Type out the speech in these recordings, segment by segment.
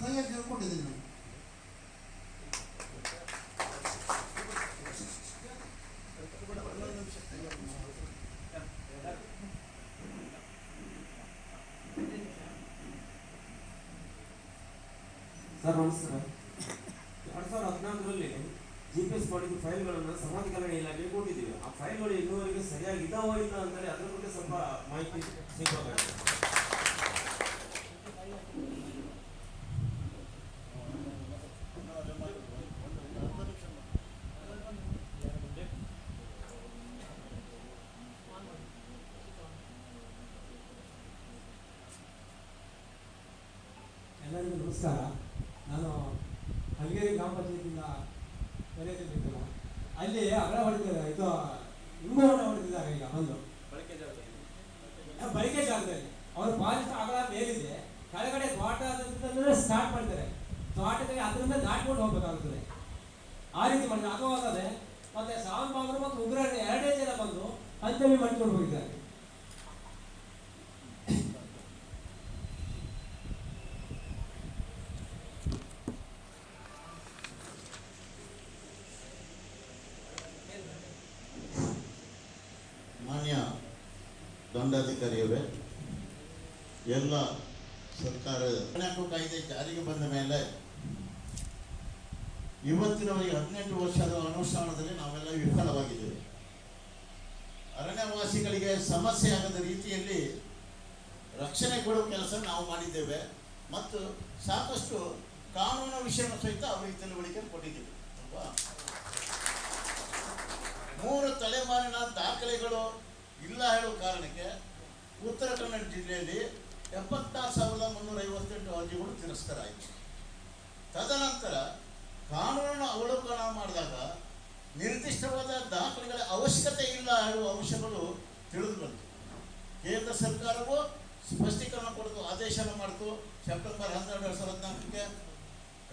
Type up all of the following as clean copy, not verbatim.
ಸರಿಯಾಗಿ ಹೇಳ್ಕೊಟ್ಟಿದ್ದೀನಿ ನಾನು. ಸರ್ ನಮಸ್ಕಾರ. 2014ರಲ್ಲಿ GPS ಮಾಡಿದ ಫೈಲ್ಗಳನ್ನು ಸಮಾಜ ಕಲ್ಯಾಣ ಇಲಾಖೆಗೆ ಕೊಟ್ಟಿದ್ದೀವಿ. ಆ ಫೈಲ್ಗಳು ಇನ್ನೂವರೆಗೆ ಸರಿಯಾಗಿ ಇದಾವೋ ಇಲ್ಲ ಅಂತೇಳಿ ಅದ್ರ ಬಗ್ಗೆ ಸ್ವಲ್ಪ ಮಾಹಿತಿ ಸಿಗಬೇಕಾಗಿದೆ. ಎಲ್ಲರಿಗೂ ನಮಸ್ಕಾರ. ನಾನು ಹಂಗೇರಿ ಗ್ರಾಮ ಪಂಚಾಯತಿಯಿಂದ ಕರೆಯುತ್ತಿದ್ದಲ್ಲ, ಅಲ್ಲಿ ಅಗಳ ಹೊಡೆದಿದ್ದಾರೆ, ಇದು ಇಂಗೋಣ ಹೊಡೆದಿದ್ದಾರೆ. ಈಗ ಒಂದು ಬಳಕೆ ಜಾಗದಲ್ಲಿ ಅವರು ಫಾರೆಸ್ಟ್ ಅಗಳ ಮೇಲಿದೆ, ಕೆಳಗಡೆ ತೋಟ ಸ್ಟಾರ್ಟ್ ಮಾಡ್ತಾರೆ. ತೋಟದಲ್ಲಿ ಅದರಿಂದ ದಾಟ್ಕೊಂಡು ಹೋಗ್ಬೇಕಾಗುತ್ತದೆ. ಆ ರೀತಿ ಮಾಡಿದ್ರೆ ಅಗವಾಗದೆ ಮತ್ತೆ ಸಾವನ್ ಬಾಬರು ಮತ್ತು ಉಗ್ರ 2 ಜನ ಬಂದು ಪಂಚಮಿ ಮಾಡ್ಕೊಂಡು ಹೋಗಿದ್ದಾರೆ. ಮಾನ್ಯ ದಂಡಾಧಿಕಾರಿಯವರೇ, ಎಲ್ಲ ಸರ್ಕಾರ ಅರಣ್ಯ ಕಾಯ್ದೆ ಜಾರಿಗೆ ಬಂದ ಮೇಲೆ ಇವತ್ತಿನವರೆಗೆ 18 ವರ್ಷದ ಅನುಷ್ಠಾನದಲ್ಲಿ ನಾವೆಲ್ಲ ವಿಫಲವಾಗಿದ್ದೇವೆ. ಅರಣ್ಯವಾಸಿಗಳಿಗೆ ಸಮಸ್ಯೆ ಆಗದ ರೀತಿಯಲ್ಲಿ ರಕ್ಷಣೆ ಕೊಡುವ ಕೆಲಸ ನಾವು ಮಾಡಿದ್ದೇವೆ ಮತ್ತು ಸಾಕಷ್ಟು ಕಾನೂನು ವಿಷಯ ಸಹಿತ ಅವರಿಗೆ ತಿಳುವಳಿಕೆ ಕೊಟ್ಟಿದ್ದೀವಿ ಅಲ್ವಾ. 3 ತಲೆಮಾರಿನ ದಾಖಲೆಗಳು ಇಲ್ಲ ಹೇಳುವ ಕಾರಣಕ್ಕೆ ಉತ್ತರ ಕನ್ನಡ ಜಿಲ್ಲೆಯಲ್ಲಿ 76,358 ಅರ್ಜಿಗಳು ತಿರಸ್ಕಾರ ಆಯಿತು. ತದನಂತರ ಕಾನೂನು ಅವಲೋಕನ ಮಾಡಿದಾಗ ನಿರ್ದಿಷ್ಟವಾದ ದಾಖಲೆಗಳ ಅವಶ್ಯಕತೆ ಇಲ್ಲ ಹೇಳುವ ಅಂಶಗಳು ತಿಳಿದು ಬಂತು. ಕೇಂದ್ರ ಸರ್ಕಾರವು ಸ್ಪಷ್ಟೀಕರಣ ಕೊಡ್ತು, ಆದೇಶನ ಮಾಡಿತು. ಸೆಪ್ಟೆಂಬರ್ 12, 2014ಕ್ಕೆ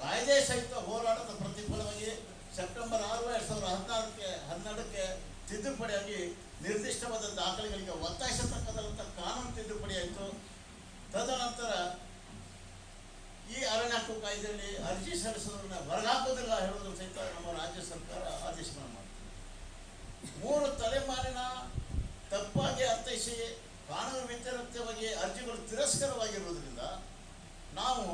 ಕಾಯ್ದೆ ಸಹಿತ ಹೋರಾಟದ ಪ್ರತಿಫಲವಾಗಿ ಸೆಪ್ಟೆಂಬರ್ 6, 2012ಕ್ಕೆ ತಿದ್ದುಪಡಿಯಾಗಿ ನಿರ್ದಿಷ್ಟವಾದ ದಾಖಲೆಗಳಿಗೆ ಒತ್ತಾಯಿಸತಕ್ಕಂಥ ಕಾನೂನು ತಿದ್ದುಪಡಿ ಆಯಿತು. ತದನಂತರ ಈ ಅರಣ್ಯ ಹಕ್ಕು ಕಾಯ್ದೆಯಲ್ಲಿ ಅರ್ಜಿ ಸಲ್ಲಿಸೋದನ್ನ ಹೊರಗಾಕೋದಿಲ್ಲ ಹೇಳೋದು ಸಹಿತ ನಮ್ಮ ರಾಜ್ಯ ಸರ್ಕಾರ ಆದೇಶವನ್ನು ಮಾಡಿತು. 3 ತಲೆಮಾರಿನ ತಪ್ಪಾಗಿ ಅರ್ಥೈಸಿ ಕಾನೂನು ವ್ಯತಿರಿಕ್ತವಾಗಿ ಅರ್ಜಿಗಳು ತಿರಸ್ಕಾರವಾಗಿರುವುದರಿಂದ ನಾವು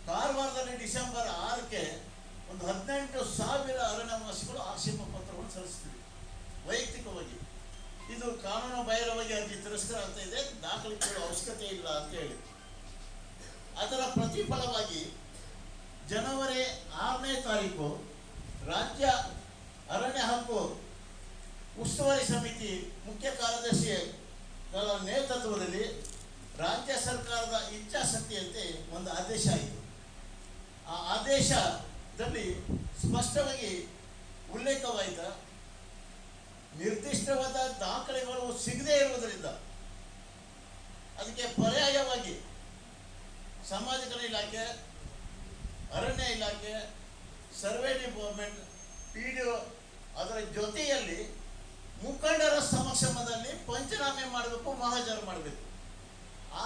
ಕಾರವಾರದಲ್ಲಿ ಡಿಸೆಂಬರ್ 6ಕ್ಕೆ ಒಂದು 18,000 ಅರಣ್ಯವಾಸಿಗಳು ಆಕ್ಷೇಪ ಪತ್ರವನ್ನು ಸಲ್ಲಿಸ್ತೀವಿ ವೈಯಕ್ತಿಕವಾಗಿ. ಇದು ಕಾನೂನು ಬಾಹಿರವಾಗಿ ಅರ್ಜಿ ತಿರಸ್ಕಾರ ಆಗ್ತಾ ಇದೆ, ದಾಖಲೆ ಕೊಡುವ ಅವಶ್ಯಕತೆ ಇಲ್ಲ ಅಂತ ಹೇಳಿ. ಅದರ ಪ್ರತಿಫಲವಾಗಿ ಜನವರಿ 6ನೇ ತಾರೀಕು ರಾಜ್ಯ ಅರಣ್ಯ ಹಕ್ಕು ಉಸ್ತುವಾರಿ ಸಮಿತಿ ಮುಖ್ಯ ಕಾರ್ಯದರ್ಶಿಗಳ ನೇತೃತ್ವದಲ್ಲಿ ರಾಜ್ಯ ಸರ್ಕಾರದ ಇಚ್ಛಾಶಕ್ತಿಯಂತೆ ಒಂದು ಆದೇಶ ಆಯಿತು. ಆ ಆದೇಶದಲ್ಲಿ ಸ್ಪಷ್ಟವಾಗಿ ಉಲ್ಲೇಖವಾಯಿತ ನಿರ್ದಿಷ್ಟವಾದ ದಾಖಲೆಗಳು ಸಿಗದೇ ಇರುವುದರಿಂದ ಅದಕ್ಕೆ ಪರ್ಯಾಯವಾಗಿ ಸಮಾಜ ಕಲ್ಯಾಣ ಇಲಾಖೆ, ಅರಣ್ಯ ಇಲಾಖೆ, ಸರ್ವೆ ಡಿಪಾರ್ಟ್ಮೆಂಟ್, PDO ಅದರ ಜೊತೆಯಲ್ಲಿ ಮುಖಂಡರ ಸಮಕ್ಷಮದಲ್ಲಿ ಪಂಚನಾಮೆ ಮಾಡಬೇಕು, ಮಹಾಜರ್ ಮಾಡಬೇಕು.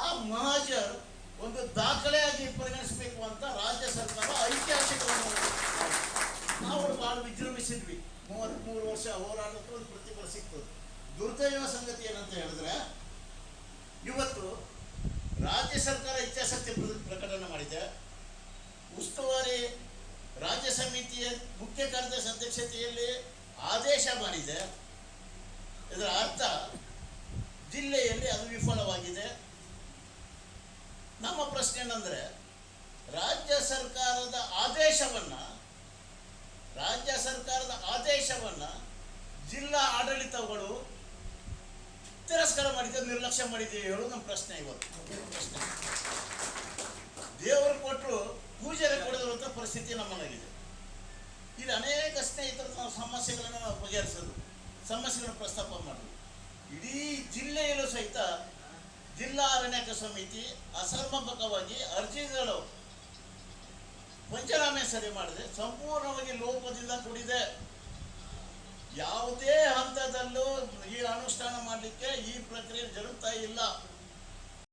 ಆ ಮಹಾಜರ್ ಒಂದು ದಾಖಲೆಯಾಗಿ ಪರಿಗಣಿಸಬೇಕು ಅಂತ ರಾಜ್ಯ ಸರ್ಕಾರ ಐತಿಹಾಸಿಕವನ್ನು ನಾವು ಭಾಳ ವಿಜೃಂಭಿಸಿದ್ವಿ. 33 ವರ್ಷ ಹೋರಾಟಕ್ಕೆ ಒಂದು ಪ್ರತಿಫಲ ಸಿಗ್ತದೆ. ದುರ್ದೈವ ಸಂಗತಿ ಏನಂತ ಹೇಳಿದ್ರೆ, ಇವತ್ತು ರಾಜ್ಯ ಸರ್ಕಾರ ಇಚ್ಛಾಶಕ್ತಿ ಪ್ರಕಟಣೆ ಮಾಡಿದೆ. ಉಸ್ತುವಾರಿ ರಾಜ್ಯ ಸಮಿತಿಯ ಮುಖ್ಯ ಕಾರ್ಯದರ್ಶಿ ಅಧ್ಯಕ್ಷತೆಯಲ್ಲಿ ಆದೇಶ ಮಾಡಿದೆ. ಇದರ ಅರ್ಥ ಜಿಲ್ಲೆಯಲ್ಲಿ ಅದು ವಿಫಲವಾಗಿದೆ. ನಮ್ಮ ಪ್ರಶ್ನೆ ಏನಂದರೆ, ರಾಜ್ಯ ಸರ್ಕಾರದ ಆದೇಶವನ್ನು ಜಿಲ್ಲಾ ಆಡಳಿತಗಳು ತಿರಸ್ಕಾರ ಮಾಡಿದೆ, ನಿರ್ಲಕ್ಷ್ಯ ಮಾಡಿದೆ ಹೇಳೋದು ನಮ್ಮ ಪ್ರಶ್ನೆ. ಇವತ್ತು ಪ್ರಶ್ನೆ, ದೇವರು ಕೊಟ್ಟರು ಪೂಜೆಗೆ ಕೊಡದಿರುವಂಥ ಪರಿಸ್ಥಿತಿ ನಮ್ಮಲ್ಲಾಗಿದೆ. ಇಲ್ಲಿ ಅನೇಕ ಸ್ನೇಹಿತರ ಸಮಸ್ಯೆಗಳನ್ನು ನಾವು ಬಗೆಹರಿಸೋದು, ಸಮಸ್ಯೆಗಳನ್ನು ಪ್ರಸ್ತಾಪ ಮಾಡೋದು. ಇಡೀ ಜಿಲ್ಲೆಯಲ್ಲೂ ಸಹಿತ ಜಿಲ್ಲಾ ಅರಣ್ಯ ಸಮಿತಿ ಅಸಮರ್ಪಕವಾಗಿ ಅರ್ಜಿಗಳು ಪಂಚನಾಮೆ ಸರಿ ಮಾಡಿದೆ, ಸಂಪೂರ್ಣವಾಗಿ ಲೋಪದಿಂದ ಕೂಡಿದೆ. ಯಾವುದೇ ಹಂತದಲ್ಲೂ ಈ ಅನುಷ್ಠಾನ ಮಾಡಲಿಕ್ಕೆ ಈ ಪ್ರಕ್ರಿಯೆ ಜರುಗ್ತಾ ಇಲ್ಲ.